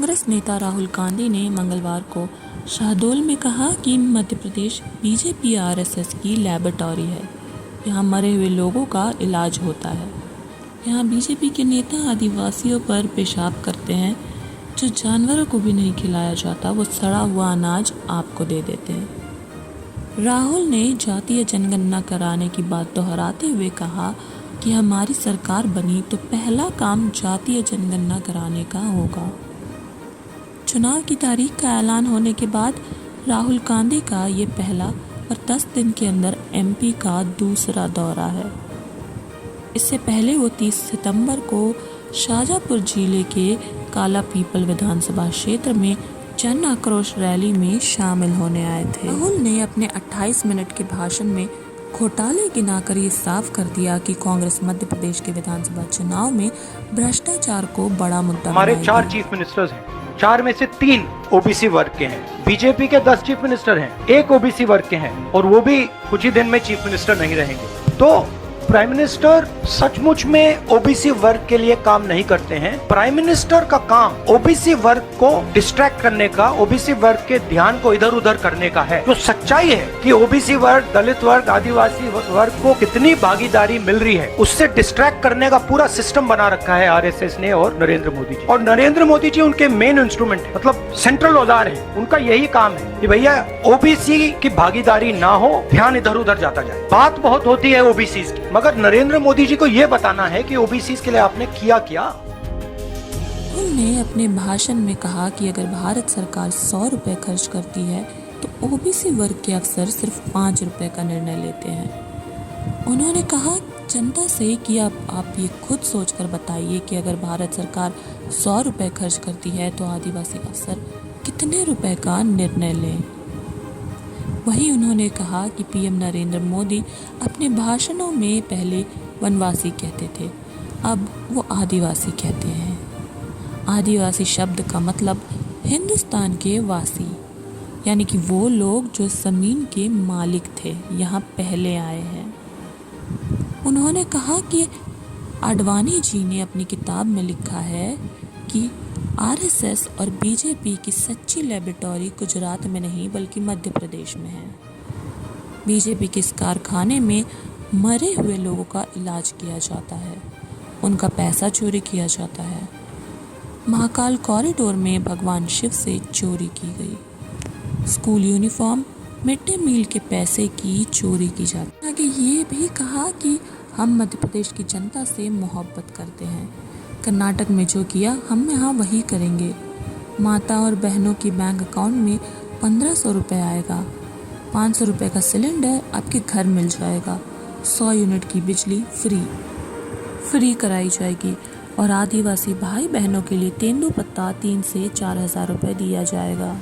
कांग्रेस नेता राहुल गांधी ने मंगलवार को शहडोल में कहा कि मध्य प्रदेश बीजेपी आरएसएस की लैबोरेटरी है। यहाँ मरे हुए लोगों का इलाज होता है। यहाँ बीजेपी के नेता आदिवासियों पर पेशाब करते हैं। जो जानवरों को भी नहीं खिलाया जाता वो सड़ा हुआ अनाज आपको दे देते हैं। राहुल ने जातीय जनगणना कराने की बात दोहराते हुए कहा कि हमारी सरकार बनी तो पहला काम जातीय जनगणना कराने का होगा। चुनाव की तारीख का ऐलान होने के बाद राहुल गांधी का ये पहला और 10 दिन के अंदर एमपी का दूसरा दौरा है। इससे पहले वो 30 सितंबर को शाजापुर जिले के काला पीपल विधानसभा क्षेत्र में जन आक्रोश रैली में शामिल होने आए थे। राहुल ने अपने 28 मिनट के भाषण में घोटाले गिनाकर ये साफ कर दिया कि कांग्रेस मध्य प्रदेश के विधानसभा चुनाव में भ्रष्टाचार को बड़ा मुद्दा हमारे 4 चीफ मिनिस्टर्स हैं, 4 में से 3 ओबीसी वर्ग के हैं। बीजेपी के 10 चीफ मिनिस्टर हैं, 1 ओबीसी वर्ग के हैं और वो भी कुछ ही दिन में चीफ मिनिस्टर नहीं रहेंगे। तो प्राइम मिनिस्टर सचमुच में ओबीसी वर्ग के लिए काम नहीं करते हैं। प्राइम मिनिस्टर का काम ओबीसी वर्ग को डिस्ट्रैक्ट करने का, ओबीसी वर्ग के ध्यान को इधर उधर करने का है। जो सच्चाई है कि ओबीसी वर्ग, दलित वर्ग, आदिवासी वर्ग को कितनी भागीदारी मिल रही है, उससे डिस्ट्रैक्ट करने का पूरा सिस्टम बना रखा है आरएसएस ने और नरेंद्र मोदी जी। और नरेंद्र मोदी जी उनके मेन इंस्ट्रूमेंट है, मतलब सेंट्रल औजार है। उनका यही काम है कि भैया ओबीसी की भागीदारी ना हो, ध्यान इधर उधर जाता जाए। बात बहुत होती है ओबीसी की, मगर नरेंद्र मोदी जी को यह बताना है कि ओबीसी के लिए आपने किया क्या। उन्होंने अपने भाषण में कहा कि अगर भारत सरकार 100 रुपए खर्च करती है तो ओबीसी वर्ग के अफसर सिर्फ 5 रुपए का निर्णय लेते हैं। उन्होंने कहा जनता से कि आप ये खुद सोचकर बताइए कि अगर भारत सरकार 100 रुपए खर्च करती है तो आदिवासी अफसर कितने रुपए का निर्णय लें। वहीं उन्होंने कहा कि पीएम नरेंद्र मोदी अपने भाषणों में पहले वनवासी कहते थे, अब वो आदिवासी कहते हैं। आदिवासी शब्द का मतलब हिंदुस्तान के वासी, यानी कि वो लोग जो ज़मीन के मालिक थे, यहाँ पहले आए हैं। उन्होंने कहा कि आडवाणी जी ने अपनी किताब में लिखा है कि आरएसएस और बीजेपी की सच्ची लैबोरेटरी गुजरात में नहीं बल्कि मध्य प्रदेश में है। बीजेपी के इस कारखाने में मरे हुए लोगों का इलाज किया जाता है, उनका पैसा चोरी किया जाता है। महाकाल कॉरिडोर में भगवान शिव से चोरी की गई। School uniform, mid day meal के पैसे की चोरी की जाती है। आगे ये भी कहा कि हम मध्य प्रदेश की जनता से मोहब्बत करते हैं। कर्नाटक में जो किया हम यहाँ वही करेंगे। माता और बहनों की बैंक अकाउंट में 1500 रुपये आएगा। 500 रुपये का सिलेंडर आपके घर मिल जाएगा। 100 यूनिट की बिजली फ्री कराई जाएगी और आदिवासी भाई बहनों के लिए तेंदुपत्ता 3 से 4 हज़ार रुपये दिया जाएगा।